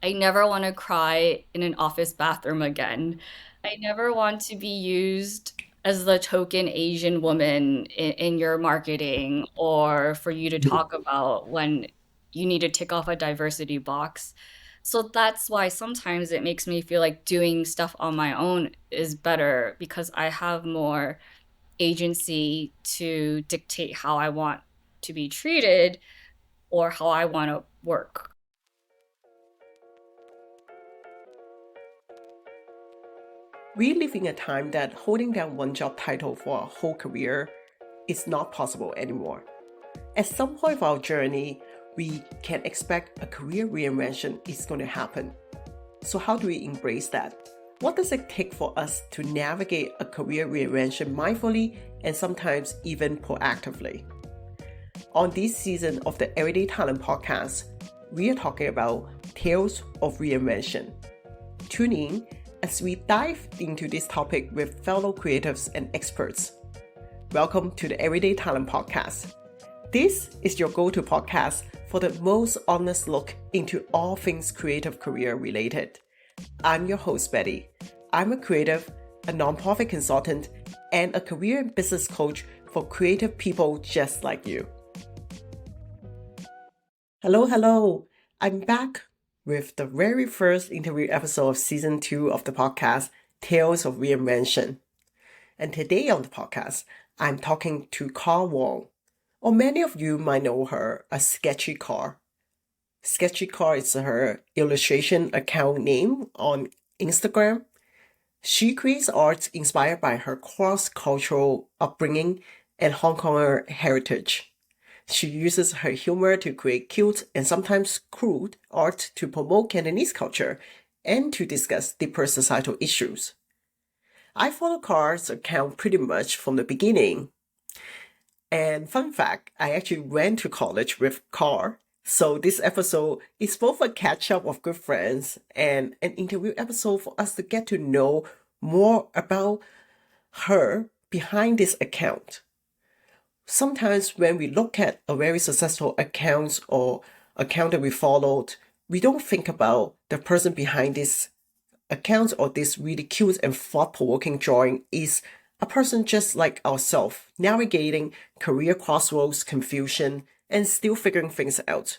I never want to cry in an office bathroom again. I never want to be used as the token Asian woman in your marketing or for you to talk about when you need to tick off a diversity box. So that's why sometimes it makes me feel like doing stuff on my own is better because I have more agency to dictate how I want to be treated or how I want to work. We live in a time that holding down one job title for a whole career is not possible anymore. At some point of our journey, we can expect a career reinvention is going to happen. So how do we embrace that? What does it take for us to navigate a career reinvention mindfully and sometimes even proactively? On this season of the Everyday Talent podcast, we are talking about tales of reinvention. Tune in as we dive into this topic with fellow creatives and experts. Welcome to the Everyday Talent Podcast. This is your go-to podcast for the most honest look into all things creative career related. I'm your host, Betty. I'm a creative, a nonprofit consultant, and a career and business coach for creative people just like you. Hello. I'm back with the very first interview episode of season 2 of the podcast, Tales of Reinvention. And today on the podcast, I'm talking to Kar Wong, or many of you might know her as sketchykarr. sketchykarr is her illustration account name on Instagram. She creates art inspired by her cross-cultural upbringing and Hong Konger heritage. She uses her humor to create cute and sometimes crude art to promote Cantonese culture and to discuss deeper societal issues. I follow Kar's account pretty much from the beginning. And fun fact, I actually went to college with Kar. So this episode is both a catch up of good friends and an interview episode for us to get to know more about her behind this account. Sometimes when we look at a very successful account or account that we followed, we don't think about the person behind this account or this really cute and thought-provoking drawing is a person just like ourselves, navigating career crossroads, confusion, and still figuring things out.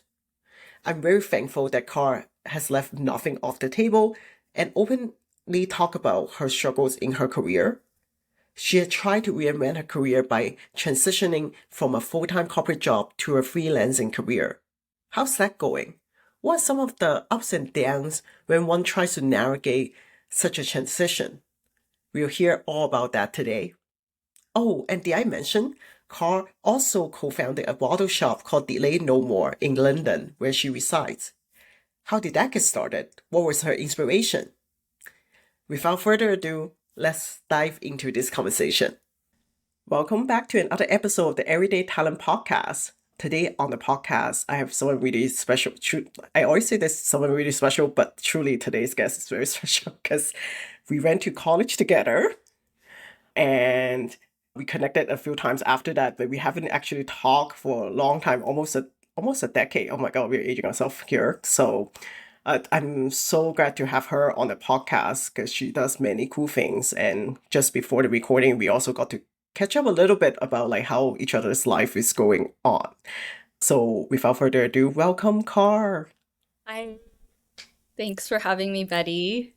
I'm very thankful that Kar has left nothing off the table and openly talk about her struggles in her career. She had tried to reinvent her career by transitioning from a full-time corporate job to a freelancing career. How's that going? What are some of the ups and downs when one tries to navigate such a transition? We'll hear all about that today. Oh, and did I mention, Kar also co-founded a bottle shop called Delay No More in London, where she resides. How did that get started? What was her inspiration? Without further ado, let's dive into this conversation. Welcome back to another episode of the Everyday Talent Podcast. Today on the podcast, I have someone really special. I always say there's someone really special, but truly today's guest is very special because we went to college together and we connected a few times after that, but we haven't actually talked for a long time, almost a decade. Oh my God, we're aging ourselves here. So I'm so glad to have her on the podcast because she does many cool things. And just before the recording, we also got to catch up a little bit about like how each other's life is going on. So without further ado, welcome, Kar. Hi. Thanks for having me, Betty.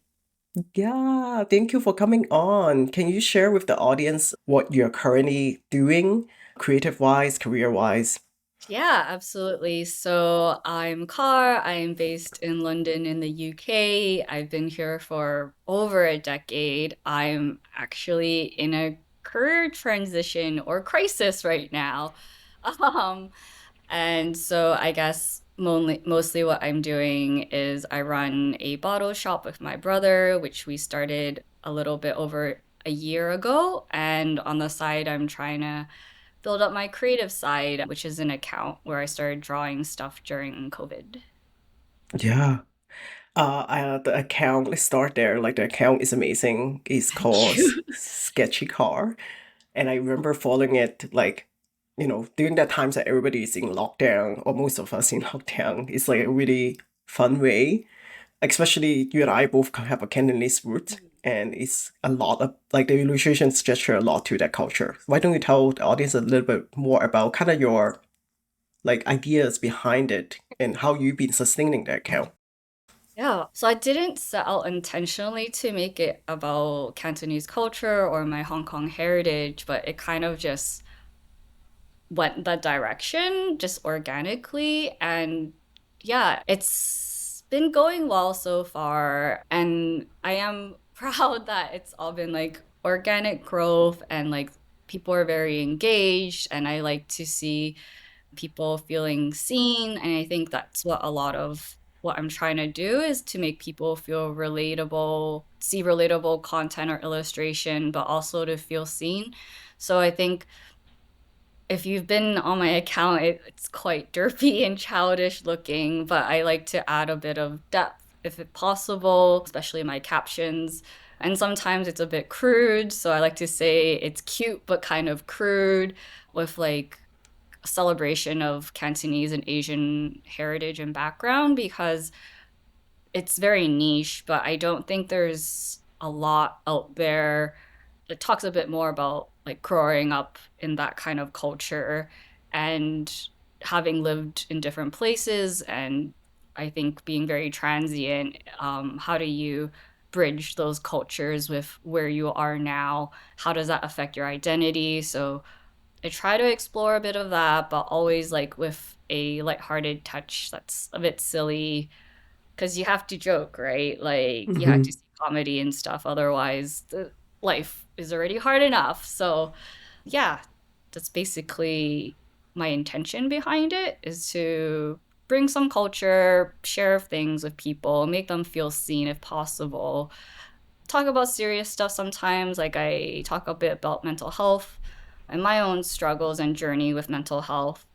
Yeah, thank you for coming on. Can you share with the audience what you're currently doing, creative wise, career wise? Yeah, absolutely. So I'm Kar. I'm based in London in the UK. I've been here for over a decade. I'm actually in a career transition or crisis right now. Um, and so I guess mostly what I'm doing is I run a bottle shop with my brother, which we started a little bit over a year ago. And on the side, I'm trying to build up my creative side, which is an account where I started drawing stuff during COVID. Yeah. The account, let's start there. Like the account is amazing. It's Thank called you. Sketchy Car. And I remember following it like, during that times that everybody is in lockdown, or most of us in lockdown. It's like a really fun way especially you and I both have a Cantonese root, and it's a lot of like the illustrations gesture a lot to that culture. Why don't you tell the audience a little bit more about kind of your like ideas behind it and how you've been sustaining that account? Yeah, so I didn't set out intentionally to make it about Cantonese culture or my Hong Kong heritage, but it kind of just went that direction just organically. And yeah, it's been going well so far. And I am proud that it's all been like organic growth and like people are very engaged. And I like to see people feeling seen. And I think that's what a lot of what I'm trying to do is to make people feel relatable, see relatable content or illustration, but also to feel seen. So I think if you've been on my account, it's quite derpy and childish looking, but I like to add a bit of depth if it's possible, especially in my captions. And sometimes it's a bit crude, so I like to say it's cute but kind of crude with like a celebration of Cantonese and Asian heritage and background because it's very niche, but I don't think there's a lot out there. It talks a bit more about like growing up in that kind of culture and having lived in different places and I think being very transient. How do you bridge those cultures with where you are now? How does that affect your identity? So I try to explore a bit of that, but always like with a lighthearted touch that's a bit silly because you have to joke, right? Like you have to Mm-hmm. see comedy and stuff. Otherwise, the life is already hard enough. So, yeah, that's basically my intention behind it is to bring some culture, share things with people, make them feel seen if possible. Talk about serious stuff sometimes, like I talk a bit about mental health and my own struggles and journey with mental health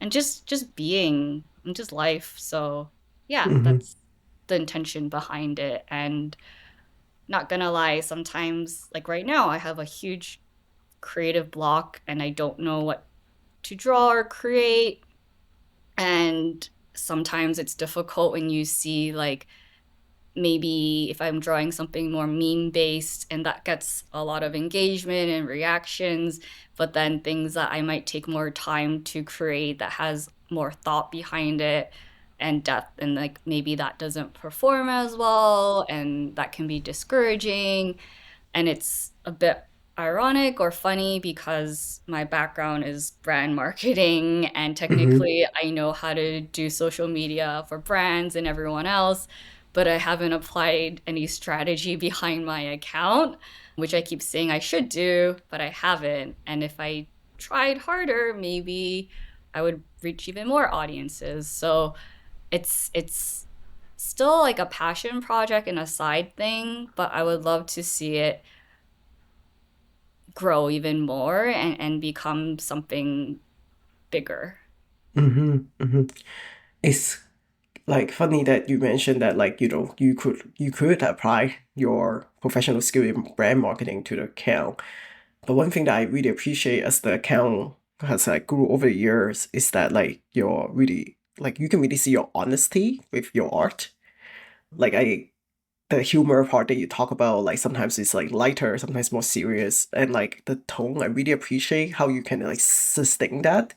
and just being and just life. So, yeah, Mm-hmm. that's the intention behind it. And not gonna lie, sometimes, like right now, I have a huge creative block and I don't know what to draw or create. And sometimes it's difficult when you see, like, maybe if I'm drawing something more meme based and that gets a lot of engagement and reactions, but then things that I might take more time to create that has more thought behind it and depth and like maybe that doesn't perform as well and that can be discouraging and it's a bit ironic or funny because my background is brand marketing and Mm-hmm. technically I know how to do social media for brands and everyone else, but I haven't applied any strategy behind my account, which I keep saying I should do, but I haven't. And if I tried harder, maybe I would reach even more audiences. So it's still like a passion project and a side thing, but I would love to see it grow even more and become something bigger. Mm-hmm. Mm-hmm. It's like funny that you mentioned that like you could apply your professional skill in brand marketing to the account. But one thing that I really appreciate as the account has like grew over the years is that like you're really like you can really see your honesty with your art. Like I the humor part that you talk about, like sometimes it's like lighter, sometimes more serious, and like the tone, I really appreciate how you can like sustain that.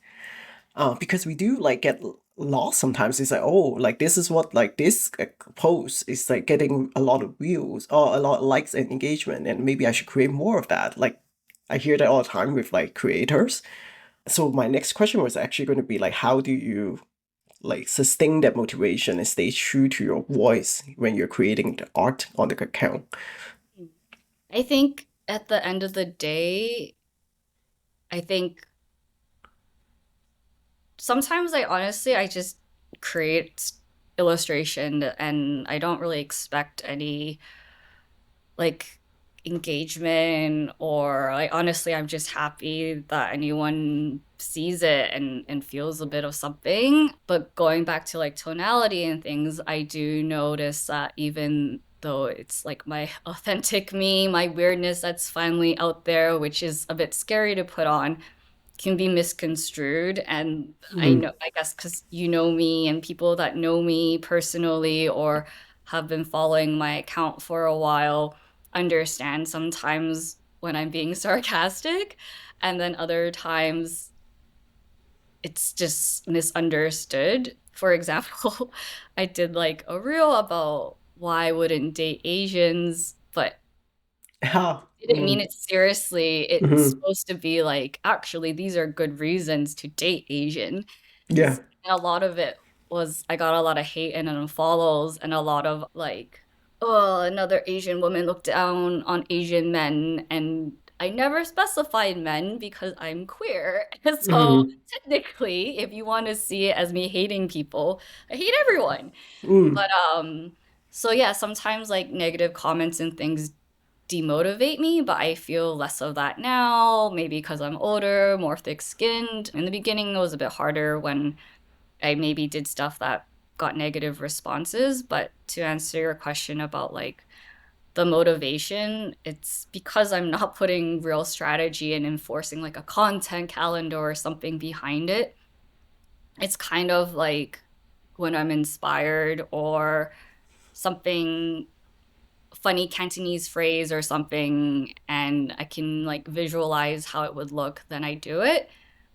Because we do like get lost sometimes. It's like, oh, like this is what like this post is like getting a lot of views or a lot of likes and engagement, and maybe I should create more of that. Like I hear that all the time with like creators. So my next question was actually going to be like, how do you like sustain that motivation and stay true to your voice when you're creating the art on the account? I think at the end of the day, I think sometimes I just create illustration and I don't really expect any like engagement or like honestly I'm just happy that anyone sees it and feels a bit of something. But going back to like tonality and things, I do notice that even though it's like my authentic me, my weirdness that's finally out there, which is a bit scary to put on, can be misconstrued. And I Mm, know, I guess, because you know me and people that know me personally or have been following my account for a while understand sometimes when I'm being sarcastic, and then other times it's just misunderstood. For example, I did like a reel about why I wouldn't date Asians, but Ah, didn't mean it seriously. It's mhm. supposed to be like, actually, these are good reasons to date Asian. Yeah. And a lot of it was, I got a lot of hate and unfollows, and a lot of like, oh, another Asian woman looked down on Asian men. And I never specified men because I'm queer. So Mm, technically, if you want to see it as me hating people, I hate everyone. mm, But so yeah, sometimes like negative comments and things demotivate me, but I feel less of that now, maybe because I'm older, more thick-skinned. In the beginning, it was a bit harder when I maybe did stuff that got negative responses. But to answer your question about like the motivation, it's because I'm not putting real strategy and enforcing like a content calendar or something behind it. It's kind of like when I'm inspired or something funny Cantonese phrase or something and I can like visualize how it would look, then I do it.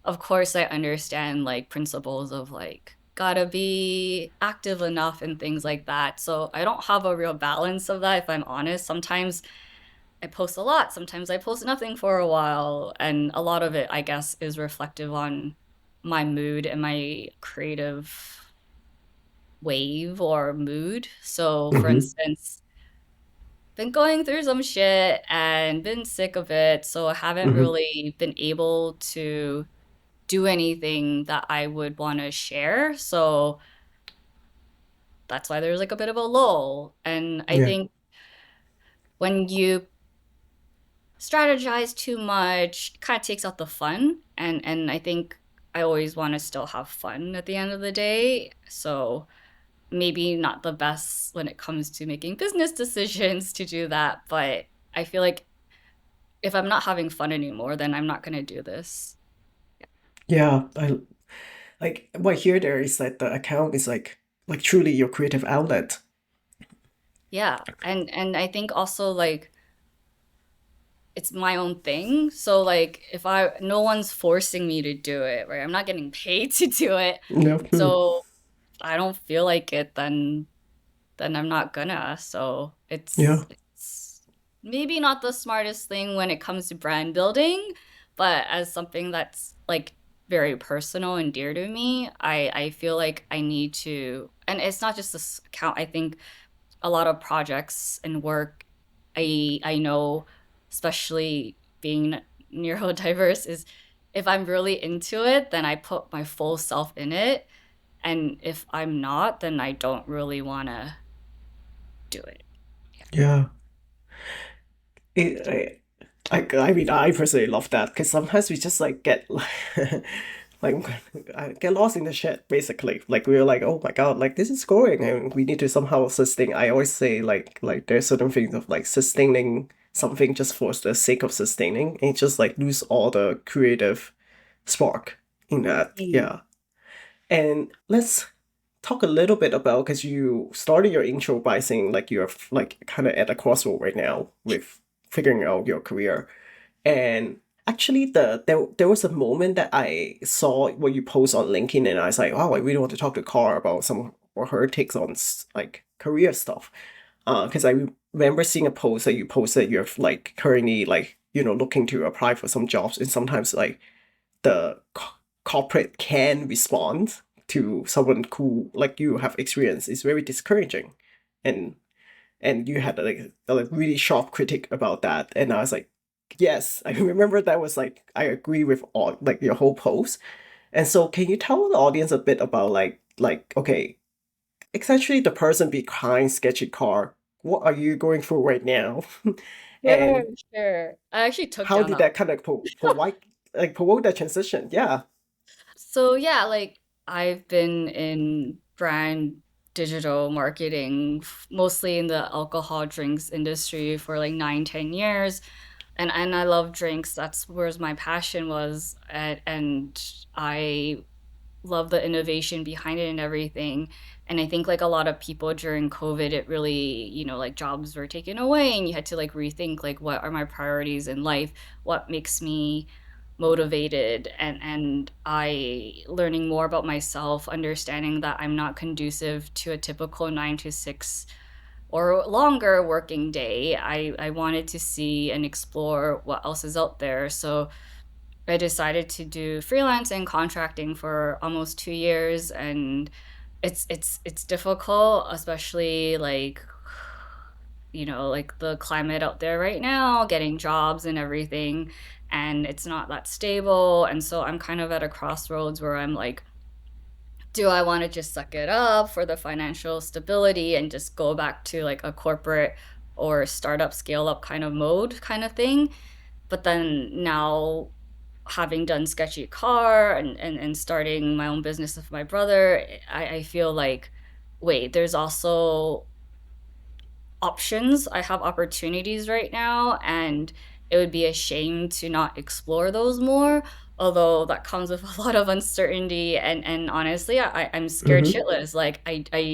Of course, I understand like principles of like gotta be active enough and things like that. So I don't have a real balance of that if I'm honest. Sometimes I post a lot, sometimes I post nothing for a while, and a lot of it, I guess, is reflective on my mood and my creative wave or mood. So, for mhm. instance, been going through some shit and been sick of it, so I haven't Hmm. really been able to do anything that I would want to share. So that's why there's like a bit of a lull. And I Yeah. think when you strategize too much, it kind of takes out the fun. And I think I always want to still have fun at the end of the day. So maybe not the best when it comes to making business decisions to do that, but I feel like if I'm not having fun anymore, then I'm not gonna do this. Yeah. I like what I hear there is that the account is like truly your creative outlet. Yeah. And I think also like it's my own thing. So like if I no one's forcing me to do it, right? I'm not getting paid to do it. No. Hmm. So if I don't feel like it, then I'm not gonna. So Yeah. it's maybe not the smartest thing when it comes to brand building, but as something that's like very personal and dear to me, I feel like I need to, and it's not just this account. I think a lot of projects and work I know, especially being neurodiverse, is if I'm really into it, then I put my full self in it. And if I'm not, then I don't really want to do it. Yeah. Yeah. It, I mean, I personally love that because sometimes we just like get like I get lost in the shit basically. Like we're like, oh my God, like this is going and we need to somehow sustain. I always say like there's certain things of like sustaining something just for the sake of sustaining and just like lose all the creative spark in that. Mm. Yeah. And let's talk a little bit about because you started your intro by saying like you're like kind of at a crossroad right now with figuring out your career. And actually, there was a moment that I saw what you post on LinkedIn, and I was like, wow, I really want to talk to Car about some or her takes on like career stuff. Because I remember seeing a post that you posted you're like currently like looking to apply for some jobs, and sometimes like the corporate can respond to someone who like you have experience is very discouraging, and you had like a like, really sharp critic about that, and I was like, yes, I remember that was like I agree with all like your whole post, and so can you tell the audience a bit about like okay, essentially the person behind Sketchy Car, what are you going through right now, Sure, and sure. I actually took how down did that. that kind of provide like provoke that transition? Yeah. So yeah, like I've been in brand digital marketing, mostly in the alcohol drinks industry for like 9, 10 years. And I love drinks. That's where my passion was. And I love the innovation behind it and everything. And I think like a lot of people during COVID, it really, like jobs were taken away and you had to like rethink like what are my priorities in life? What makes me motivated? And I learning more about myself, understanding that I'm not conducive to a typical 9 to 6 or longer working day. I wanted to see and explore what else is out there. So I decided to do freelancing contracting for almost 2 years, and it's difficult, especially like like the climate out there right now, getting jobs and everything, and it's not that stable. And so I'm kind of at a crossroads where I'm like, do I want to just suck it up for the financial stability and just go back to like a corporate or startup scale up kind of mode kind of thing? But then now having done sketchykarr and starting my own business with my brother, I feel like, wait, there's also options. I have opportunities right now, and it would be a shame to not explore those more. Although that comes with a lot of uncertainty, and honestly, I'm scared Mm-hmm. shitless. Like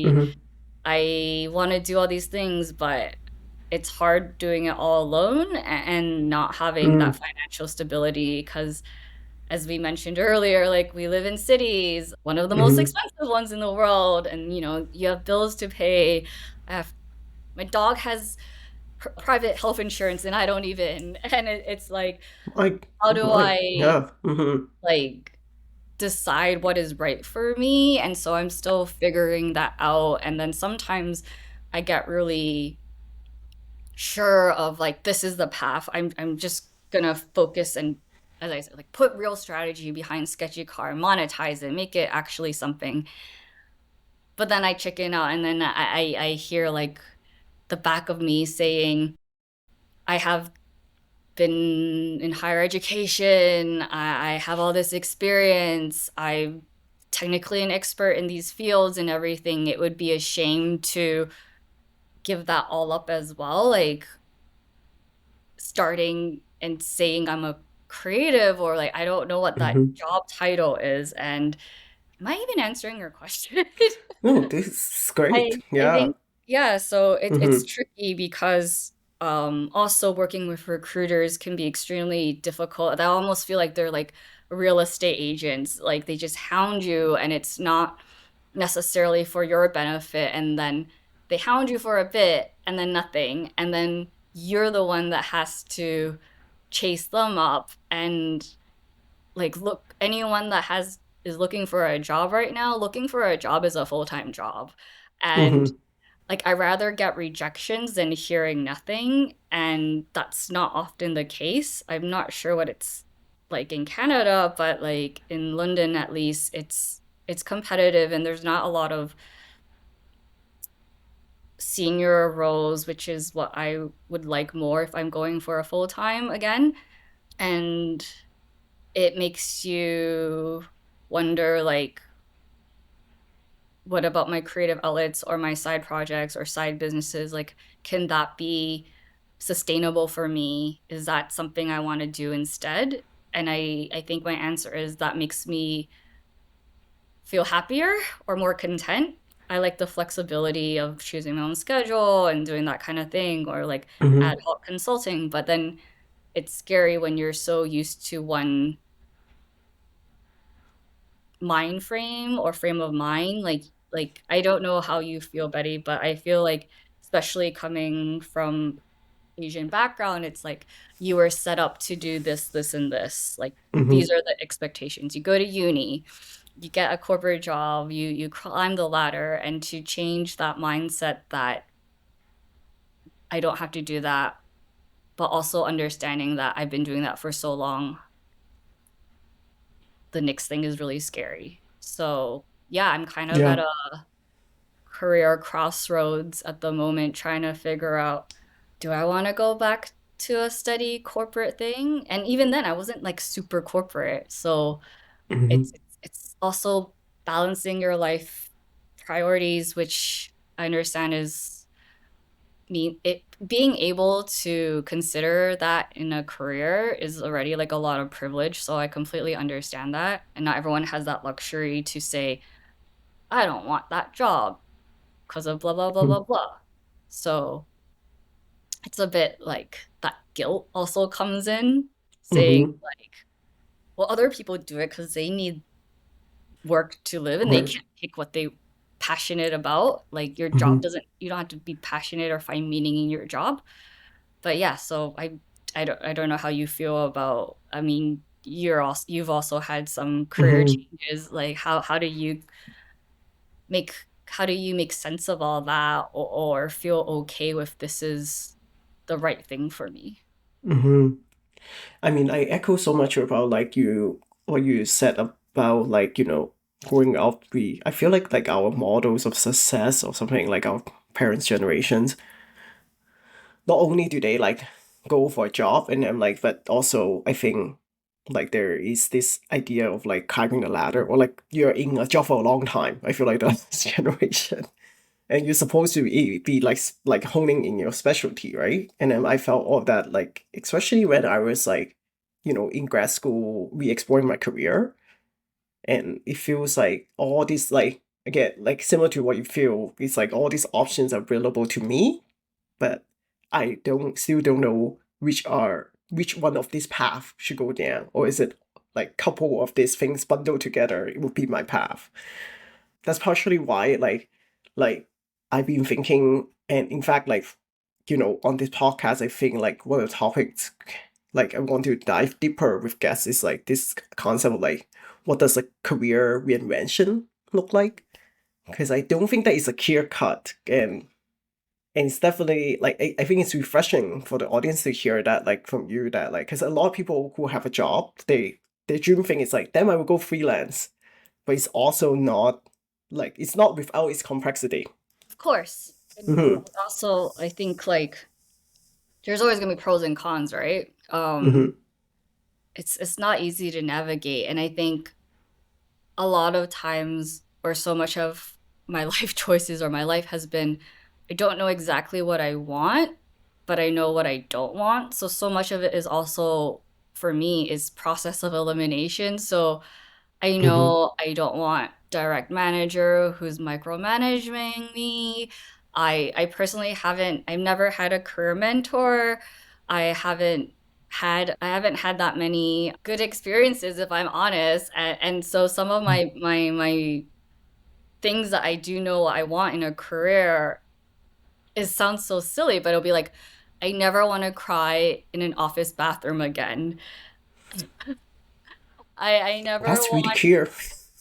Mm-hmm. I want to do all these things, but it's hard doing it all alone and not having that Mm-hmm. financial stability because as we mentioned earlier, like we live in cities, one of the most Mm-hmm. expensive ones in the world, and you have bills to pay. I have my dog has private health insurance and I don't even, and it's like, how do I Yeah. Mm-hmm. like decide what is right for me? And so I'm still figuring that out. And then sometimes I get really sure of like this is the path. I'm just gonna focus and, as I said, like put real strategy behind sketchykarr, monetize it, make it actually something. But then I chicken out and then I hear like the back of me saying, I have been in higher education, I have all this experience, I'm technically an expert in these fields and everything. It would be a shame to give that all up as well. Like starting and saying I'm a creative or like I don't know what that Mm-hmm. job title is. And am I even answering your question? No, this is great. I Yeah. think yeah, so it's Mm-hmm. tricky because also working with recruiters can be extremely difficult. I almost feel like they're like real estate agents. Like they just hound you and it's not necessarily for your benefit, and then they hound you for a bit and then nothing, and then you're the one that has to chase them up. And like, look, anyone that has is looking for a job right now, looking for a job is a full-time job. And Mm-hmm. like I rather get rejections than hearing nothing, and that's not often the case. I'm not sure what it's like in Canada, but like in London at least, it's competitive and there's not a lot of senior roles, which is what I would like more if I'm going for a full time again. And it makes you wonder like, what about my creative outlets or my side projects or side businesses? Like, can that be sustainable for me? Is that something I want to do instead? And I think my answer is that makes me feel happier or more content. I like the flexibility of choosing my own schedule and doing that kind of thing, or like ad Mm-hmm. hoc consulting. But then it's scary when you're so used to one mind frame or frame of mind. Like I don't know how you feel, Betty, but I feel like especially coming from Asian background, it's like you were set up to do this, this, and this. Like these Mm-hmm. are the expectations. You go to uni, you get a corporate job, you climb the ladder, and to change that mindset that I don't have to do that, but also understanding that I've been doing that for so long, the next thing is really scary. So yeah, I'm kind of at Yeah. a career crossroads at the moment, trying to figure out, do I want to go back to a steady corporate thing? And even then, I wasn't like super corporate. So Mm-hmm. it's also balancing your life priorities, which I understand is mean it being able to consider that in a career is already like a lot of privilege, so I completely understand that. And not everyone has that luxury to say, I don't want that job because of blah blah blah blah blah. So it's a bit like that guilt also comes in, saying Mm-hmm. like, well, other people do it because they need work to live and they Right. can't pick what they passionate about. Like your job Mm-hmm. doesn't, you don't have to be passionate or find meaning in your job. But yeah, so I don't know how you feel about, I mean, you've also had some career Mm-hmm. changes. Like how do you make how do you make sense of all that, or feel okay with this is the right thing for me? Mm-hmm. I mean, I echo so much about like you what you said about like, growing up, I feel like our models of success or something like our parents' generations, not only do they like go for a job and then like, but also I think like there is this idea of like climbing the ladder or like you're in a job for a long time. I feel like that's generation. And you're supposed to be like honing in your specialty, right? And then I felt all of that like especially when I was like, in grad school, re-exploring my career, and it feels like all these like again like similar to what you feel. It's like all these options are available to me, but I don't still don't know which one of these path should go down, or is it like couple of these things bundled together? It would be my path. That's partially why like I've been thinking, and in fact like on this podcast I think like one of the topics like I want to dive deeper with guests is like this concept of like what does a career reinvention look like, because I don't think that is a clear cut, and it's definitely like I think it's refreshing for the audience to hear that like from you that like because a lot of people who have a job their dream thing is like then I will go freelance, but it's also not like it's not without its complexity. Of course. And Mm-hmm. also, I think like there's always gonna be pros and cons, right? Mm-hmm. It's not easy to navigate, and I think a lot of times, or so much of my life choices or my life has been, I don't know exactly what I want, but I know what I don't want. So much of it is also for me is process of elimination. So I Mm-hmm. know I don't want direct manager who's micromanaging me. I personally I've never had a career mentor. I haven't had that many good experiences, if I'm honest. And so some of my things that I do know I want in a career, it sounds so silly, but it'll be like, I never want to cry in an office bathroom again. I never That's really want clear.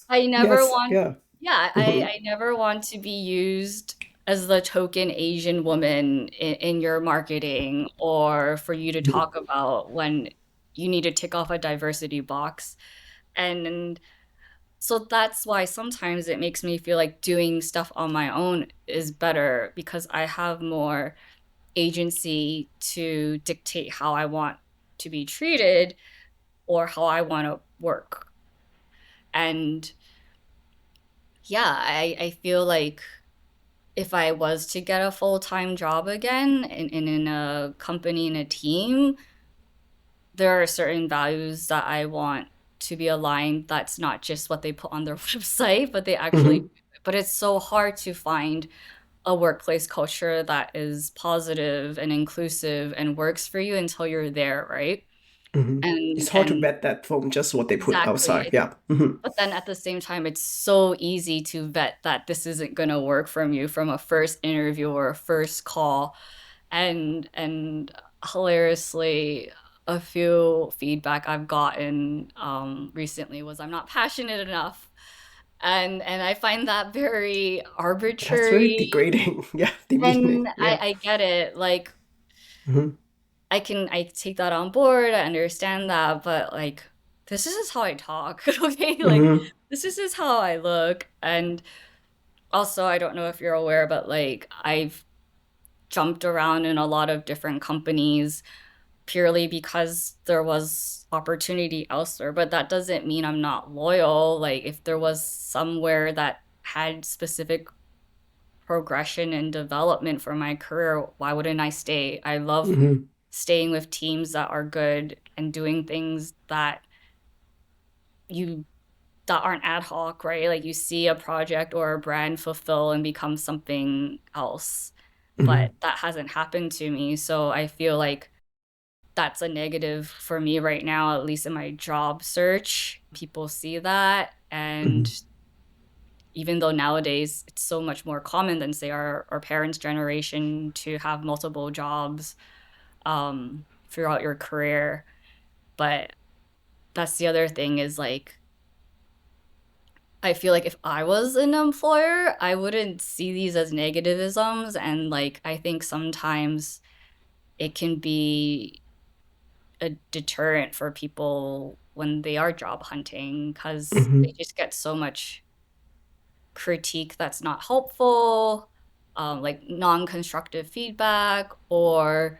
I never Yes, want, yeah. yeah, Mm-hmm. I never want to be used as the token Asian woman in your marketing, or for you to talk about when you need to tick off a diversity box. And so that's why sometimes it makes me feel like doing stuff on my own is better because I have more agency to dictate how I want to be treated or how I want to work. And yeah, I feel like if I was to get a full-time job again in a company, in a team, there are certain values that I want to be aligned. That's not just what they put on their website, but they actually Mm-hmm. do it. But it's so hard to find a workplace culture that is positive and inclusive and works for you until you're there, right? Mm-hmm. It's hard to And vet that from just what they put outside. exactly. Yeah. Mm-hmm. But then at the same time, it's so easy to vet that this isn't going to work from you from a first interview or a first call. And hilariously, a few feedback I've gotten recently was I'm not passionate enough. And I find that very That's very arbitrary. degrading. Yeah, demeaning. And Yeah. I get it. Like Mm-hmm. I take that on board. I understand that, but like this is just how I talk. Okay? Like Mm-hmm. this is just how I look. And also I don't know if you're aware, but like I've jumped around in a lot of different companies purely because there was opportunity elsewhere. But that doesn't mean I'm not loyal. Like if there was somewhere that had specific progression and development for my career, why wouldn't I stay? I love Mm-hmm. staying with teams that are good and doing things you that aren't ad hoc, right? Like you see a project or a brand fulfill and become something else. Mm-hmm. But that hasn't happened to me. So I feel like that's a negative for me right now, at least in my job search. People see that. And Mm-hmm. even though nowadays it's so much more common than, say, our parents' generation to have multiple jobs throughout your career. But that's the other thing is like, I feel like if I was an employer, I wouldn't see these as negativisms. And like, I think sometimes it can be a deterrent for people when they are job hunting because Mm-hmm. they just get so much critique that's not helpful, like non constructive feedback, or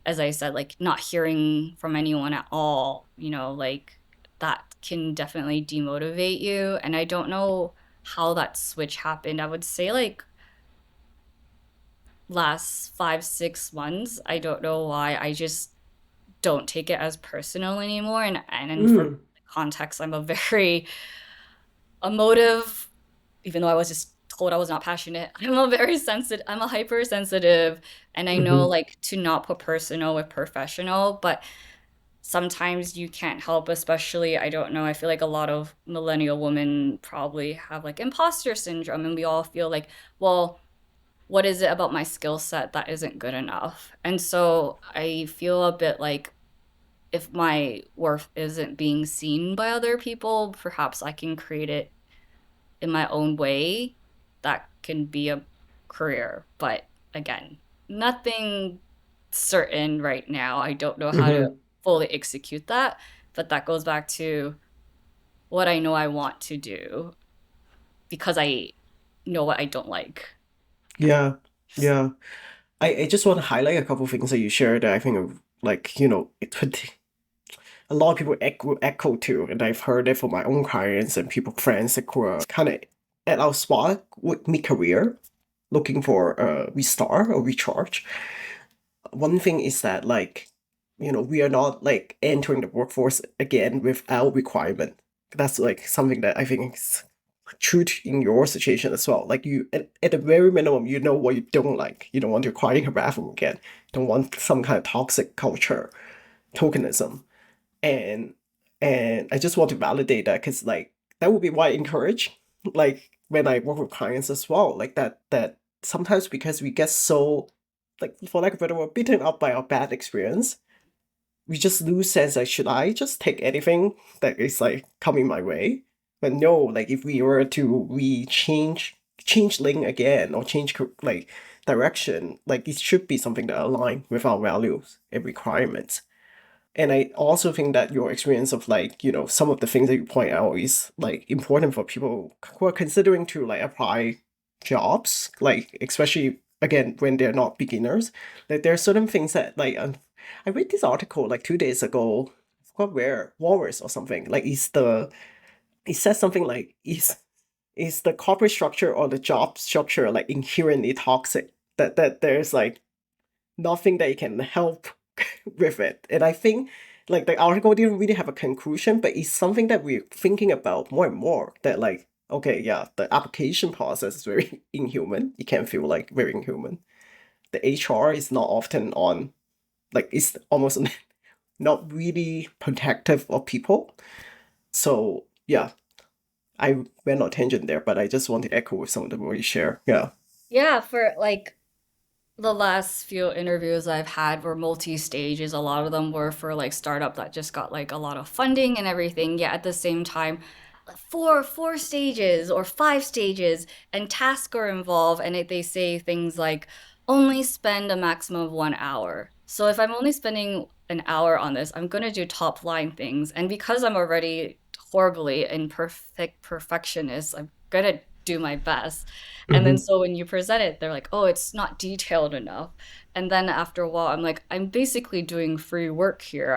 as I said, like not hearing from anyone at all, like that can definitely demotivate you. And I don't know how that switch happened. I would say like last 5, 6 months. I don't know why. I just don't take it as personal anymore. And for Mm-hmm. context, I'm a very emotive, even though I was just told I was not passionate. I'm a hypersensitive, and I know Mm-hmm. like to not put personal with professional, but sometimes you can't help, especially, I don't know, I feel like a lot of millennial women probably have like imposter syndrome, and we all feel like, well, what is it about my skill set that isn't good enough? And so I feel a bit like if my worth isn't being seen by other people, perhaps I can create it in my own way. That can be a career. But again, nothing certain right now. I don't know how to Mm-hmm. fully execute that. But that goes back to what I know I want to do because I know what I don't like. Yeah. Yeah. I just want to highlight a couple of things that you shared that I think are like, it would a lot of people echo too, and I've heard it from my own clients and people friends that were kind of at our spot with mid-career, looking for a restart or recharge. One thing is that like, we are not like entering the workforce again without requirement. That's like something that I think is true in your situation as well. Like you, at the very minimum, you know what you don't like. You don't want to quiet your bathroom again. Don't want some kind of toxic culture, tokenism, and I just want to validate that because like that would be why I encourage like when I work with clients as well, like that sometimes because we get so like for lack of a better word beaten up by our bad experience, we just lose sense like should I just take anything that is like coming my way? But no, like if we were to change link again or change like direction, like it should be something that align with our values and requirements. And I also think that your experience of like, some of the things that you point out is like important for people who are considering to like apply jobs, like especially again when they're not beginners. Like there are certain things that like I read this article like 2 days ago, I forgot where, Walrus or something. Like it says something like is the corporate structure or the job structure like inherently toxic? That there's like nothing that you can help with it. And I think like the article didn't really have a conclusion, but it's something that we're thinking about more and more. That like, okay, yeah, the application process is very inhuman. It can feel like very inhuman. The HR is not often on like it's almost not really protective of people. So yeah, I went on tangent there, but I just want to echo with some of the what you share. Yeah. Yeah, for like the last few interviews I've had were multi-stages. A lot of them were for like startup that just got like a lot of funding and everything. Yet at the same time, four stages or 5 stages and tasks are involved, and they say things like only spend a maximum of 1 hour. So if I'm only spending an hour on this, I'm gonna do top line things, and because I'm already horribly imperfect perfectionist, I'm gonna do my best. And then Mm-hmm. so when you present it, they're like, oh, it's not detailed enough. And then after a while, I'm like, I'm basically doing free work here.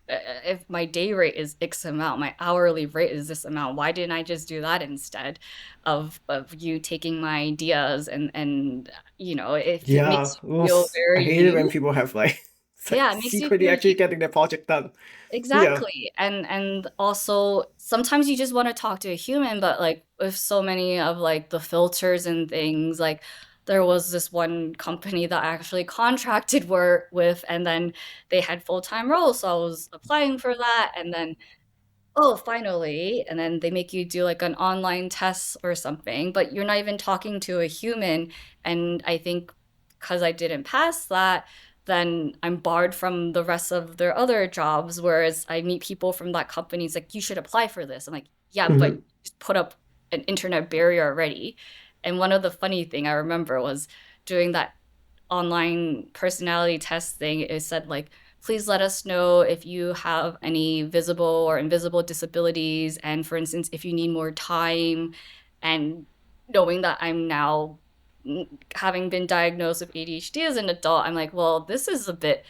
If my day rate is X amount, my hourly rate is this amount, why didn't I just do that instead of you taking my ideas and if it Yeah. makes you feel Oof. I very hate it when new, people have like, it's like yeah, it makes you secretly feel actually you. getting their project done. Yeah. Exactly. And also sometimes you just want to talk to a human, but like with so many of like the filters and things, like there was this one company that I actually contracted work with, and then they had full-time roles, so I was applying for that, and then oh, finally. And then they make you do like an online test or something, but you're not even talking to a human. And I think because I didn't pass that, then I'm barred from the rest of their other jobs. Whereas I meet people from that company, it's like, you should apply for this. I'm like, yeah, but Mm-hmm. just put up an internet barrier already. And one of the funny thing I remember was doing that online personality test thing. It said like, please let us know if you have any visible or invisible disabilities, and for instance, if you need more time. And knowing that I'm now having been diagnosed with ADHD as an adult, I'm like, well, this is a bit,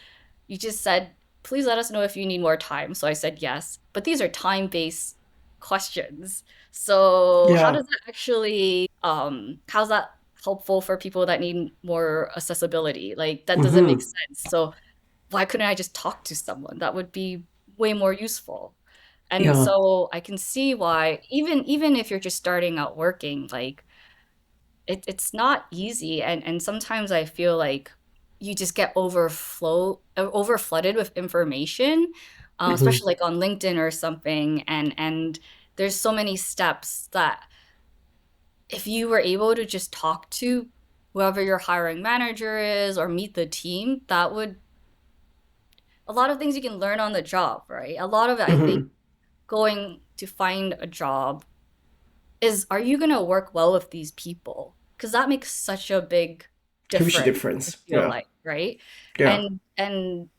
you just said, please let us know if you need more time. So I said yes, but these are time-based questions. So how Yeah. does that actually, how's that helpful for people that need more accessibility? Like that doesn't make Mm-hmm. sense. So why couldn't I just talk to someone? That would be way more useful. And Yeah. so I can see why even if you're just starting out working, like it's not easy, and sometimes I feel like you just get over flooded with information, Mm-hmm. especially like on LinkedIn or something, and there's so many steps that if you were able to just talk to whoever your hiring manager is or meet the team, that would a lot of things you can learn on the job, right? A lot of it, I think, Mm-hmm. going to find a job is, are you going to work well with these people? Because that makes such a big Huge difference, I difference. feel Yeah. like, right? Yeah. And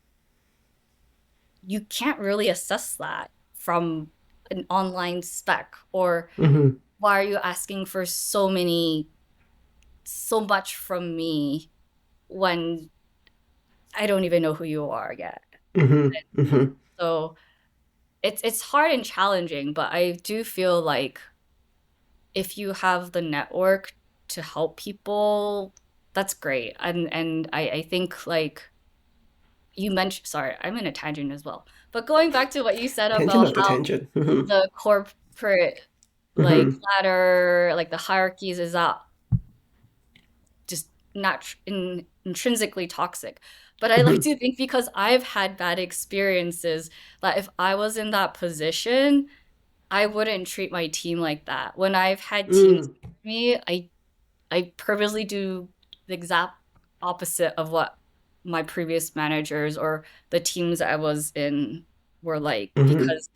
you can't really assess that from an online spec, or Mm-hmm. why are you asking for so much from me when I don't even know who you are yet? Mm-hmm. Mm-hmm. So it's hard and challenging, but I do feel like if you have the network to help people, that's great. And I think like you mentioned, sorry, I'm in a tangent as well. But going back to what you said Tangent about of the how tangent. Mm-hmm. the corporate like Mm-hmm. ladder, like the hierarchies is that just not intrinsically toxic. But I like Mm-hmm. to think because I've had bad experiences that if I was in that position, I wouldn't treat my team like that. When I've had teams Mm. with me, I purposely do the exact opposite of what my previous managers or the teams I was in were like, Mm-hmm. because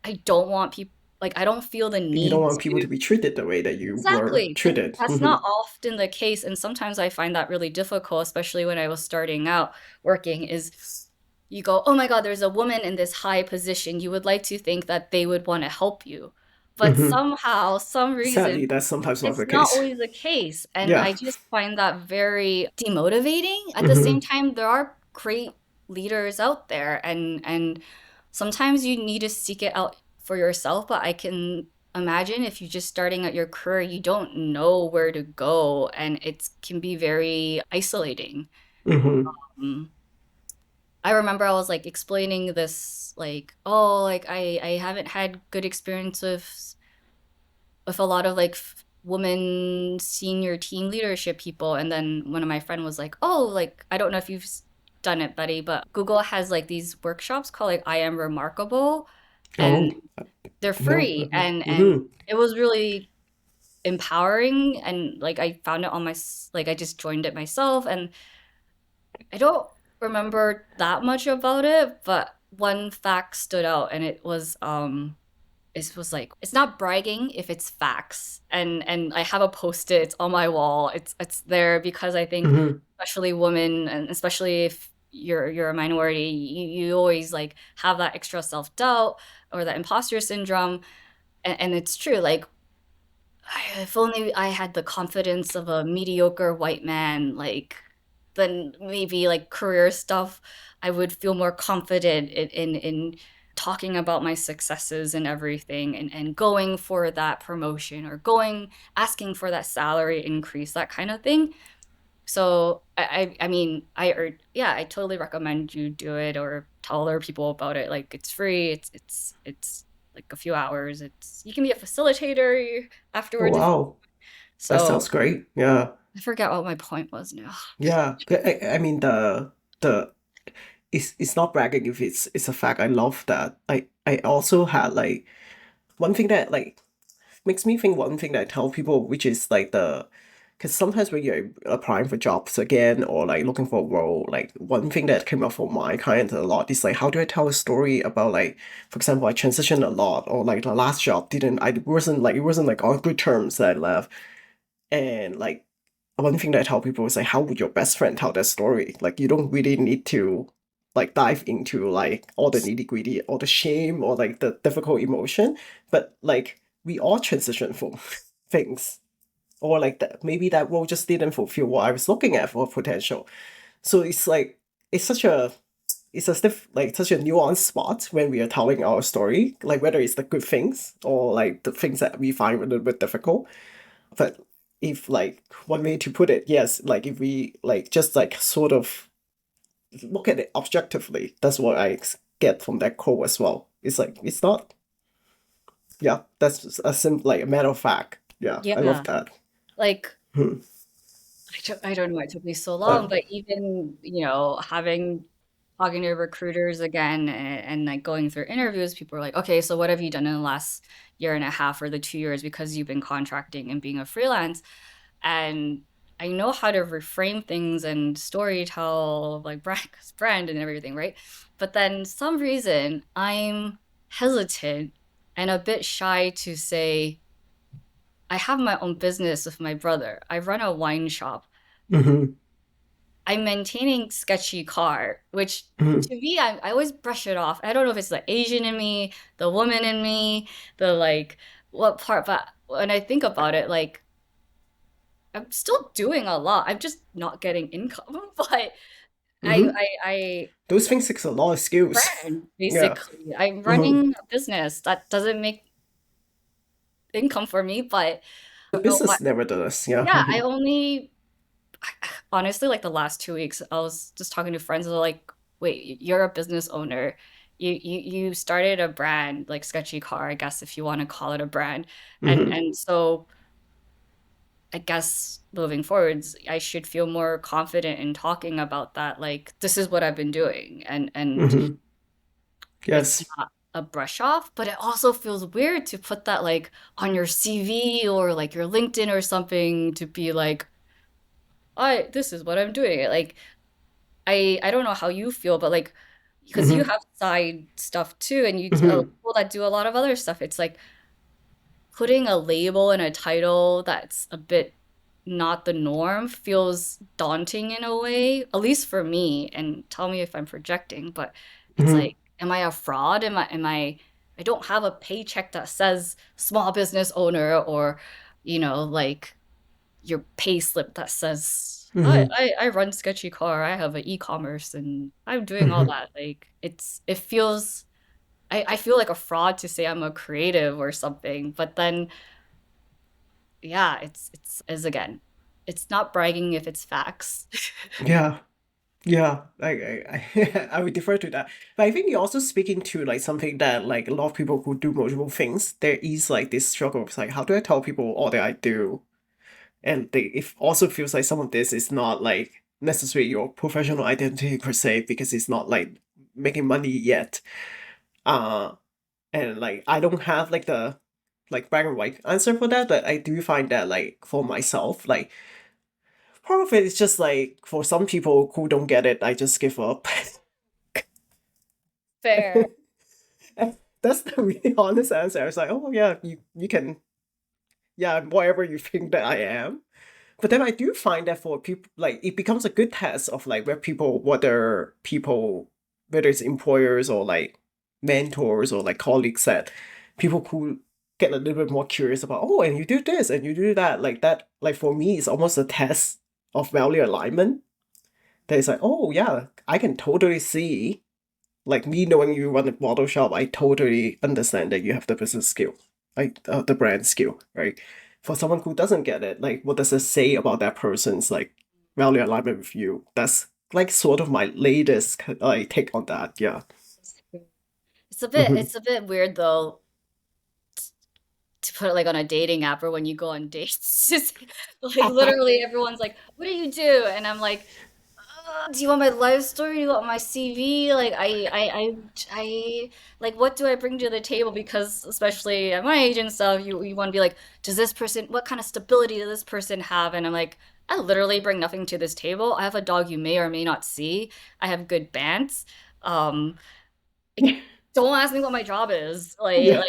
I don't want people, like I don't feel the You don't need want people to. to be treated the way that you were Exactly, but treated. that's Mm-hmm. not often the case, and sometimes I find that really difficult, especially when I was starting out working, is you go, "Oh my God, there's a woman in this high position." You would like to think that they would want to help you. But Mm-hmm. somehow, some reason, Sadly, that's sometimes not it's the not case. always the case, and Yeah. I just find that very demotivating. At the same Mm-hmm. time, there are great leaders out there, and sometimes you need to seek it out for yourself, but I can imagine if you're just starting out your career, you don't know where to go, and it can be very isolating. Mm-hmm. Mm. I remember I was like explaining this, like, oh, like I haven't had good experience with a lot of like women senior team leadership people, and then one of my friend was like, oh, like I don't know if you've done it, buddy, but Google has like these workshops called like I Am Remarkable, and Oh, they're no. free, and Mm-hmm. it was really empowering, and like I found it on like I just joined it myself, and I don't remember that much about it, but one fact stood out, and it was like it's not bragging if it's facts, and I have a post-it, it's on my wall, it's there because I think Mm-hmm. especially women, and especially if you're a minority, you always like have that extra self-doubt or that imposter syndrome, and it's true, like If only I had the confidence of a mediocre white man, like then maybe like career stuff, I would feel more confident in talking about my successes and everything and going for that promotion or going asking for that salary increase, that kind of thing. So I mean yeah, I totally recommend you do it or tell other people about it. Like it's free. It's like a few hours. It's you can be a facilitator Oh, afterwards if you, wow. That so sounds great. Yeah. I forget what my point was now. Yeah. I mean, the it's not bragging if it's a fact. I love that. I also had like one thing that like makes me think one thing that I tell people, which is like the because sometimes when you're applying for jobs again or like looking for a role, like one thing that came up for my clients a lot is like how do I tell a story about like, for example, I transitioned a lot or like the last job didn't I wasn't like it wasn't like on good terms that I left. And like one thing that I tell people is like how would your best friend tell that story? Like you don't really need to like dive into like all the nitty-gritty or the shame or like the difficult emotion, but like we all transition from things or like that maybe that role just didn't fulfill what I was looking at for potential. So it's like it's such a it's a like such a nuanced spot when we are telling our story, like whether it's the good things or like the things that we find a little bit difficult. But if like one way to put it, yes, like if we like just like sort of look at it objectively, that's what I get from that quote as well. It's like it's not, yeah, that's a simple like a matter of fact. Yeah, I love Yeah, that. like Hmm. I don't know why it took me so long, Uh, but even, having talking to recruiters again and like going through interviews, people are like, okay, so what have you done in the last year and a half or the 2 years because you've been contracting and being a freelance? And I know how to reframe things and story tell like brand and everything, right? But then some reason I'm hesitant and a bit shy to say, I have my own business with my brother. I run a wine shop. hmm I'm maintaining sketchykarr, which hmm to me, I always brush it off. I don't know if it's the Asian in me, the woman in me, the like what part, but when I think about it, like I'm still doing a lot. I'm just not getting income, but I hmm I I Those things takes a lot of skills. brand Yeah. basically. I'm hmm running a business that doesn't make income for me, but The oh, business nevertheless. Yeah. yeah, I only honestly, like the last 2 weeks, I was just talking to friends and they're like, wait, you're a business owner. You started a brand like Sketchy Car, I guess if you want to call it a brand. And hmm and so I guess moving forwards, I should feel more confident in talking about that. Like this is what I've been doing and hmm it's Yes. not a brush off, but it also feels weird to put that like on your CV or like your LinkedIn or something to be like, I this is what I'm doing. Like I don't know how you feel, but like because you hmm have side stuff too, and you hmm people that do a lot of other stuff. It's like putting a label and a title that's a bit not the norm feels daunting in a way, at least for me. And tell me if I'm projecting, but it's hmm like, am I a fraud? I don't have a paycheck that says small business owner or, like your pay slip that says hmm I run sketchy car, I have an e-commerce and I'm doing all hmm that. Like it feels I feel like a fraud to say I'm a creative or something, but then yeah, it's as again, it's not bragging if it's facts. Yeah. Yeah, I would defer to that. But I think you're also speaking to like something that like a lot of people who do multiple things, there is like this struggle of like how do I tell people all that I do? And it also feels like some of this is not like necessarily your professional identity per se because it's not like making money yet. Uh and like I don't have like the like black and white answer for that, but I do find that like for myself, like part of it is just like for some people who don't get it, I just give up. Fair. That's the really honest answer. I was like, oh yeah, you can, yeah, I'm whatever you think that I am. But then I do find that for people, like it becomes a good test of like whether people, whether it's employers or like mentors or like colleagues that people who get a little bit more curious about, oh, and you do this and you do that. Like that, like for me, it's almost a test of value alignment. That is like, oh yeah, I can totally see, like me knowing you run a model shop, I totally understand that you have the business skill, like the brand skill, right? For someone who doesn't get it, like what does it say about that person's like value alignment with you? That's like sort of my latest like take on that. Yeah. Hmm. It's a bit weird though to put it like on a dating app or when you go on dates. Just like literally everyone's like, "What do you do?" And I'm like, do you want my life story? Do you want my CV? Like like what do I bring to the table? Because especially at my age and stuff, you want to be like, does this person, what kind of stability does this person have? And I'm like, I literally bring nothing to this table. I have a dog you may or may not see. I have good bands. Um, don't ask me what my job is. Yeah.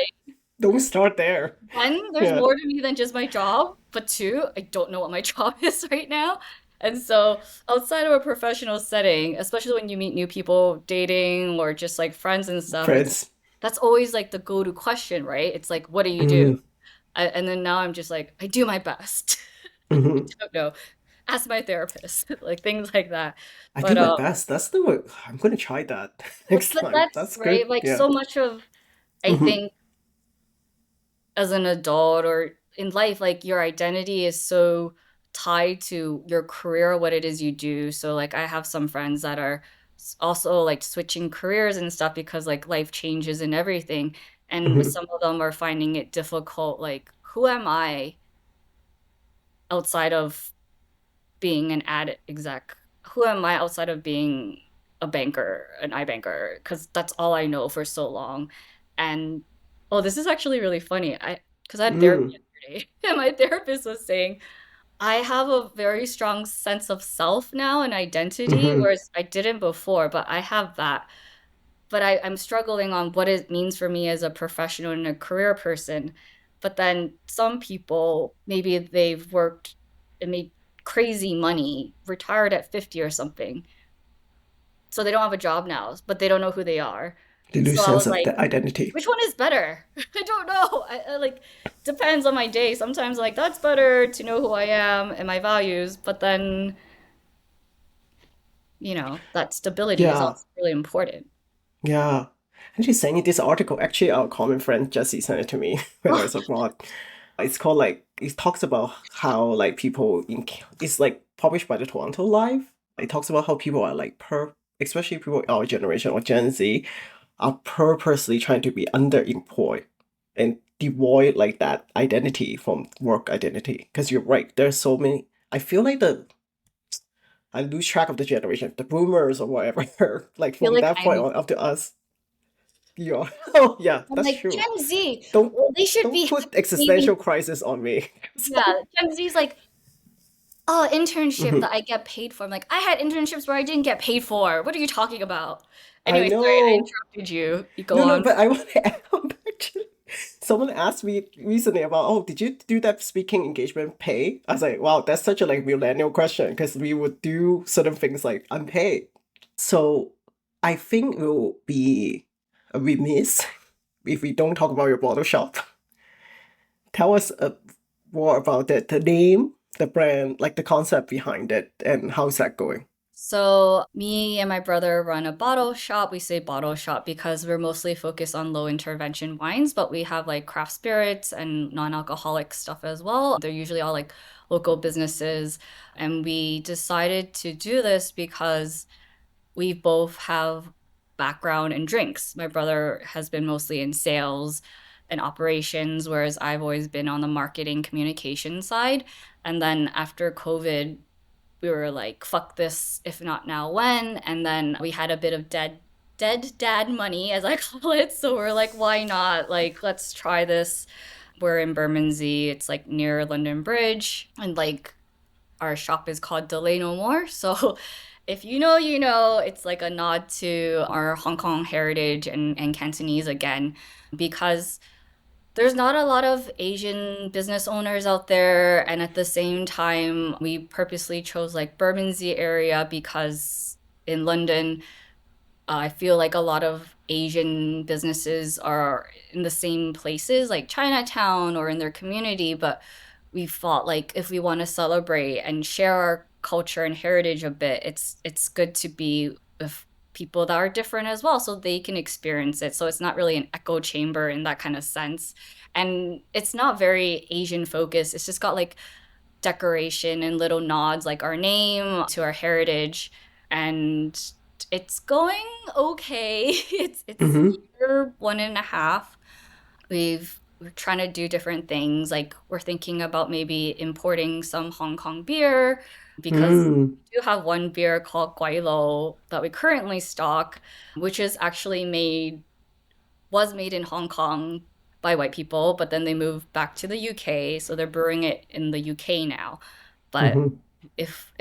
Don't start there. One, there's Yeah. more to me than just my job, but two, I don't know what my job is right now. And so, outside of a professional setting, especially when you meet new people dating or just like friends and stuff, it's Friends. that's always like the go-to question, right? It's like, what do you do? Mm, And then now I'm just like, I do my best. I hmm. don't know. Ask my therapist, like things like that. I do But my best. That's the way. I'm gonna try that next but time. that's That's good. right. Like Yeah. so much of I Hmm. think as an adult or in life, like your identity is so tied to your career, what it is you do. So like I have some friends that are also like switching careers and stuff because like life changes and everything. And Hmm. some of them are finding it difficult, like, who am I outside of being an ad exec? Who am I outside of being a banker, an iBanker? Because that's all I know for so long. And oh, this is actually really funny. Because I had therapy Mm. yesterday, and my therapist was saying I have a very strong sense of self now and identity, Hmm. whereas I didn't before, but I have that. But I'm struggling on what it means for me as a professional and a career person. But then some people, maybe they've worked and made crazy money, retired at 50 or something. So they don't have a job now, but they don't know who they are. They So lose I sense was of like, the identity. which one is better? I don't know. I like depends on my day. Sometimes like that's better to know who I am and my values, but then, that stability is Yeah. also really important. Yeah. And she's saying this article, actually our common friend Jesse sent it to me when I was abroad. It's called like it talks about how like people in it's like published by the Toronto Live. It talks about how people are like especially people our generation or Gen Z are purposely trying to be underemployed and devoid like that identity from work identity. Because you're right, there's so many. I feel like I lose track of the generation, the boomers or whatever. Like I feel from like that point I'm on up to us, yeah. Oh yeah, I'm that's like true. Gen Z. Don't Well, they should don't be put happy. existential crisis on me. Yeah, Gen Z's like, oh, internship Mhm. that I get paid for. I'm like, I had internships where I didn't get paid for. What are you talking about? I Anyway, sorry, I know. interrupted you. You go No, no, on. but I want to add on actually. Someone asked me recently about, oh, did you do that speaking engagement pay? I was like, wow, that's such a like millennial question because we would do certain things like unpaid. So I think we'll be remiss if we don't talk about your bottle shop. Tell us more about it, the name, the brand, like the concept behind it, and how's that going? So, me and my brother run a bottle shop. We say bottle shop because we're mostly focused on low intervention wines, but we have like craft spirits and non-alcoholic stuff as well. They're usually all like local businesses. And we decided to do this because we both have background in drinks. My brother has been mostly in sales and operations, whereas I've always been on the marketing communication side. And then after COVID, we were like, fuck this, if not now, when? And then we had a bit of dead dad money, as I call it. So we're like, why not? Like, let's try this. We're in Bermondsey. It's like near London Bridge. And like our shop is called Delay No More. So if you know, you know, it's like a nod to our Hong Kong heritage and Cantonese again, because there's not a lot of Asian business owners out there. And at the same time, we purposely chose like Bermondsey area because in London, I feel like a lot of Asian businesses are in the same places, like Chinatown or in their community, but we thought like if we want to celebrate and share our culture and heritage a bit, it's good to be with people that are different as well so they can experience it. So it's not really an echo chamber in that kind of sense. And it's not very Asian focused. It's just got like decoration and little nods like our name to our heritage, and it's going okay. It's Mm-hmm. year 1.5. We're trying to do different things. Like we're thinking about maybe importing some Hong Kong beer because Mm. we do have one beer called Guaylo that we currently stock, which is actually made was made in Hong Kong by white people, but then they moved back to the UK, so they're brewing it in the UK now. But Mm-hmm. if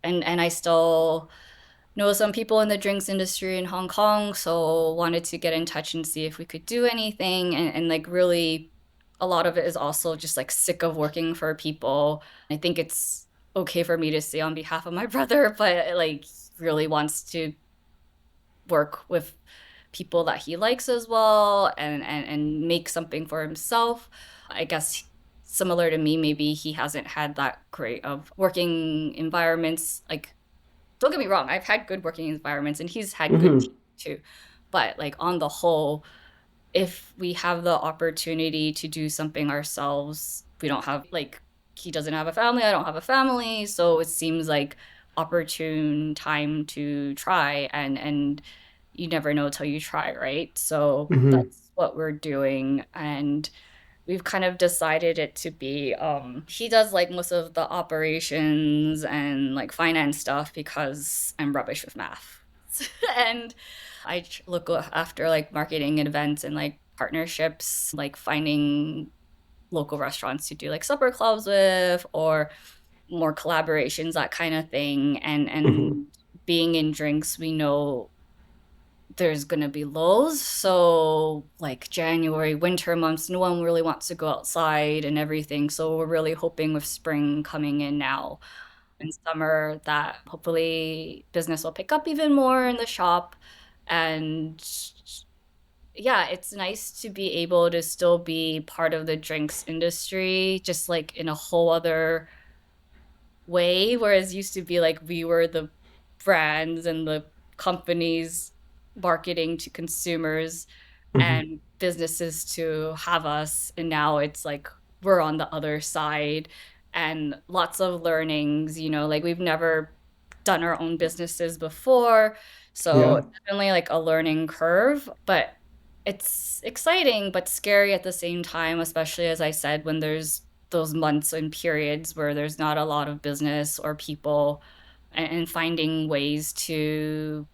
and I still know some people in the drinks industry in Hong Kong, so wanted to get in touch and see if we could do anything. And like really a lot of it is also just like sick of working for people. I think it's okay for me to say on behalf of my brother, but like really wants to work with people that he likes as well, and make something for himself. I guess similar to me, maybe he hasn't had that great of working environments. Like, don't get me wrong, I've had good working environments and he's had good Mm-hmm. teams too. But like on the whole, if we have the opportunity to do something ourselves, we don't have like he doesn't have a family, I don't have a family, so it seems like opportune time to try, and you never know till you try, right? So Mm-hmm. that's what we're doing, and we've kind of decided it to be he does like most of the operations and like finance stuff because I'm rubbish with math. And I look after like marketing and events and like partnerships, like finding local restaurants to do like supper clubs with or more collaborations, that kind of thing. And being in drinks, we know there's gonna be lows. So like January, winter months, no one really wants to go outside and everything. So we're really hoping with spring coming in now and summer that hopefully business will pick up even more in the shop. And yeah, it's nice to be able to still be part of the drinks industry, just like in a whole other way, whereas used to be like we were the brands and the companies marketing to consumers Mm-hmm. and businesses to have us, and now it's like we're on the other side, and lots of learnings, like we've never done our own businesses before, so Yeah. definitely like a learning curve, but it's exciting but scary at the same time, especially as I said, when there's those months and periods where there's not a lot of business or people, and finding ways to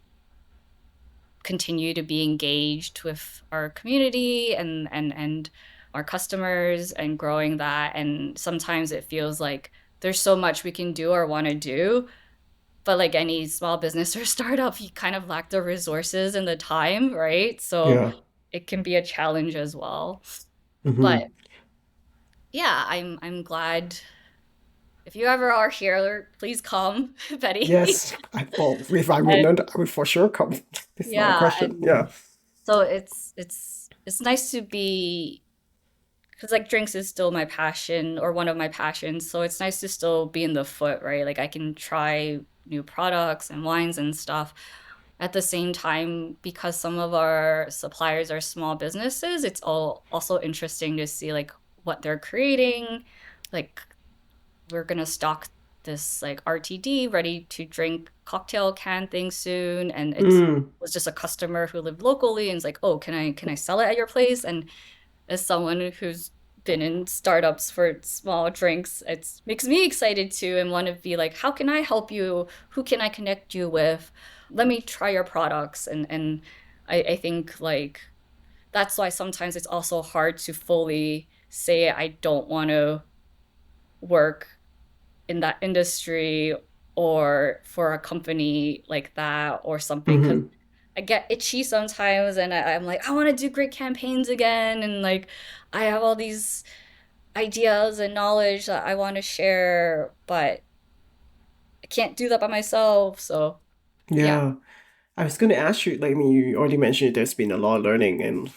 continue to be engaged with our community and our customers and growing that. And sometimes it feels like there's so much we can do or want to do, but like any small business or startup, you kind of lack the resources and the time, right? So Yeah. it can be a challenge as well. But Mm-hmm. yeah, I'm glad if you ever are here, please come, Betty. Yes. Well, if I'm in And London, I will for sure come. It's not a yeah, question. and Yeah. so it's nice to be, because like drinks is still my passion or one of my passions. So it's nice to still be in the foot, right? Like I can try new products and wines and stuff. At the same time, because some of our suppliers are small businesses, it's all also interesting to see like what they're creating. Like we're gonna stock this like RTD ready to drink cocktail can thing soon, and it Mm. was just a customer who lived locally and is like, oh, can I sell it at your place? And as someone who's been in startups for small drinks, it makes me excited too and want to be like, how can I help you? Who can I connect you with? Let me try your products. And I think like that's why sometimes it's also hard to fully say I don't want to work in that industry or for a company like that or something, because Mm-hmm. I get itchy sometimes, and I'm like, I want to do great campaigns again, and like I have all these ideas and knowledge that I want to share, but I can't do that by myself. So yeah. Yeah. I was going to ask you, like, I mean, you already mentioned there's been a lot of learning, and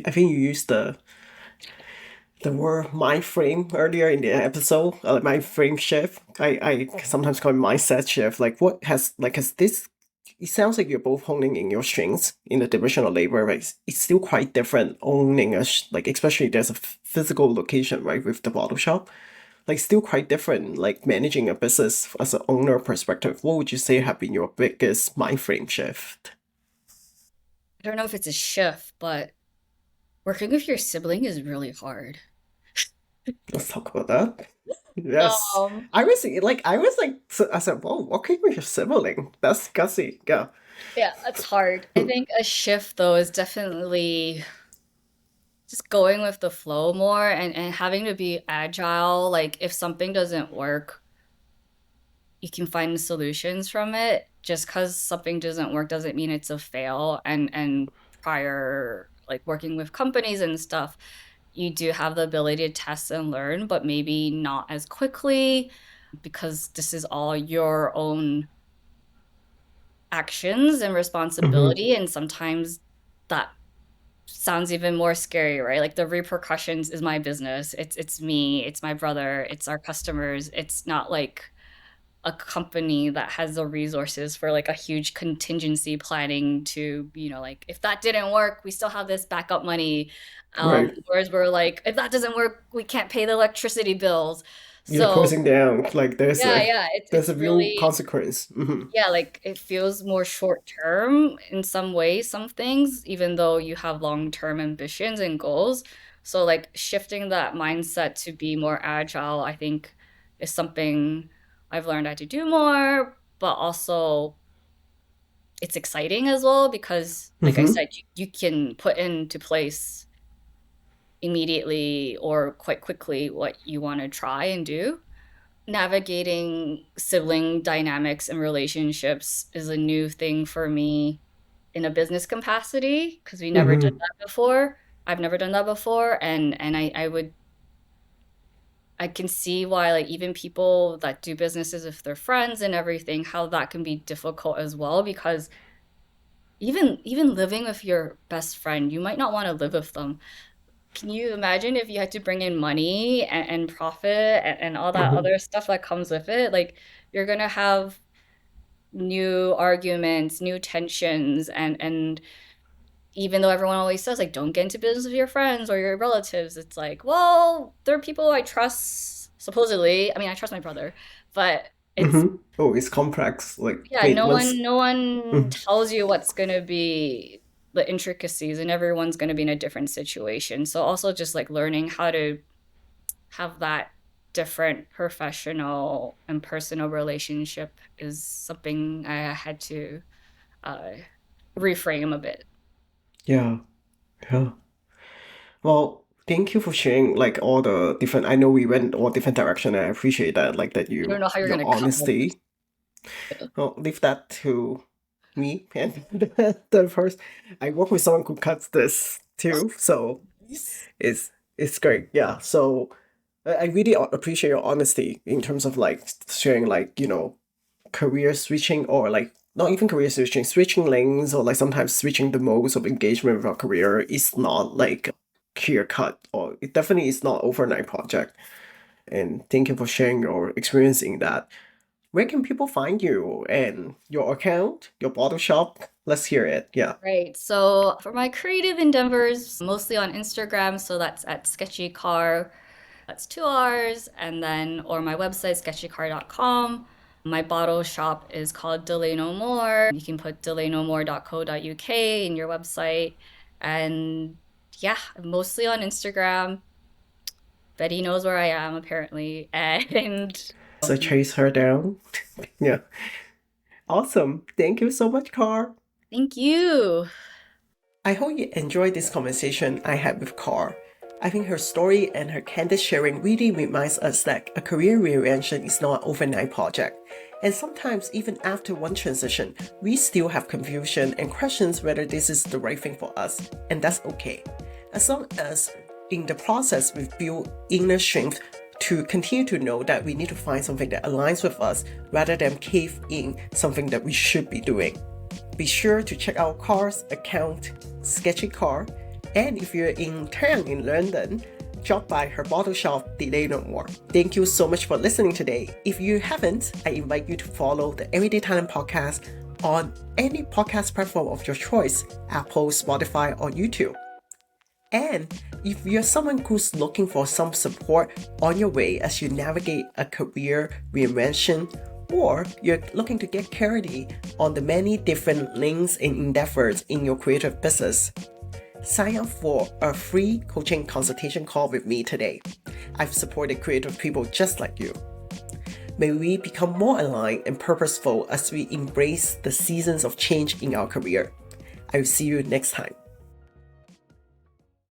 I think you used the word mind frame earlier in the episode, mind frame shift. I sometimes call it mindset shift. Like, what has this? It sounds like you're both honing in your strengths in the division of labor, right? It's still quite different owning like, especially there's a physical location, right, with the bottle shop. Like, still quite different, like managing a business as an owner perspective. What would you say have been your biggest mind frame shift? I don't know if it's a shift, but working with your sibling is really hard. Let's talk about that. Yes. Um, I said, whoa, okay with your sibling. That's gutsy. Yeah. yeah, it's hard. I think a shift though is definitely just going with the flow more and having to be agile. Like if something doesn't work, you can find solutions from it. Just because something doesn't work doesn't mean it's a fail. And prior like working with companies and stuff, you do have the ability to test and learn, but maybe not as quickly because this is all your own actions and Mm-hmm. responsibility. And sometimes that sounds even more scary, right? Like the repercussions is my business. It's me, it's my brother, it's our customers. It's not like a company that has the resources for like a huge contingency planning to, like if that didn't work, we still have this backup money. Right. Whereas we're like, if that doesn't work, we can't pay the electricity bills. You're So closing down. Like yeah, yeah, it's there's a it's real really consequence. Mm-hmm. yeah, like it feels more short term in some ways, some things, even though you have long term ambitions and goals. So, like, shifting that mindset to be more agile, I think, is something I've learned I had to do more, but also it's exciting as well because, like I Mm-hmm. said, you can put into place immediately or quite quickly what you want to try and do. Navigating sibling dynamics and relationships is a new thing for me in a business capacity because we never did Mm-hmm. that before. I've never done that before, and I can see why like even people that do businesses with their friends and everything, how that can be difficult as well because even living with your best friend, you might not want to live with them. Can you imagine if you had to bring in money and profit and all that Mm-hmm. other stuff that comes with it? Like you're gonna have new arguments, new tensions, and even though everyone always says like don't get into business with your friends or your relatives, it's like, well, they're people I trust supposedly. I mean, I trust my brother, but it's Mm-hmm. Oh, it's complex. Like, yeah, wait, no once. one no one Mhm. tells you what's gonna be the intricacies and everyone's gonna be in a different situation. So also just like learning how to have that different professional and personal relationship is something I had to uh, reframe a bit. Yeah. Yeah. Well, thank you for sharing like all the different. I know we went all different direction, and I appreciate that. Like that I don't know how you're your gonna cut all this. honesty. Well, leave that to me and the first. I work with someone who cuts this too, so it's great. Yeah. So I really appreciate your honesty in terms of like sharing like career switching or like not even career switching, switching lanes or like sometimes switching the modes of engagement with our career is not like clear cut or it definitely is not overnight project. And thank you for sharing your experience in that. Where can people find you and your account, your bottle shop? Let's hear it. Yeah. Right. So for my creative endeavors, mostly on Instagram. So that's at sketchykarr. That's 2 R's. And then, or my website, sketchykarr.com. My bottle shop is called Delay No More. You can put delaynomore.co.uk in your website. And yeah, mostly on Instagram. Betty knows where I am, apparently. And So chase her down. Yeah. Awesome. Thank you so much, Car. thank you. I hope you enjoyed this conversation I had with Car. I think her story and her candid sharing really reminds us that a career reinvention is not an overnight project. And sometimes, even after one transition, we still have confusion and questions whether this is the right thing for us. And that's okay. As long as in the process we build inner strength to continue to know that we need to find something that aligns with us rather than cave in something that we should be doing. Be sure to check out Kar's account, sketchykarr, and if you're in town in London, drop by her bottle shop, Delay No More. Thank you so much for listening today. If you haven't, I invite you to follow the Everyday Talent Podcast on any podcast platform of your choice, Apple, Spotify, or YouTube. And if you're someone who's looking for some support on your way as you navigate a career reinvention, or you're looking to get clarity on the many different links and endeavors in your creative business, sign up for a free coaching consultation call with me today. I've supported creative people just like you. May we become more aligned and purposeful as we embrace the seasons of change in our career. I will see you next time.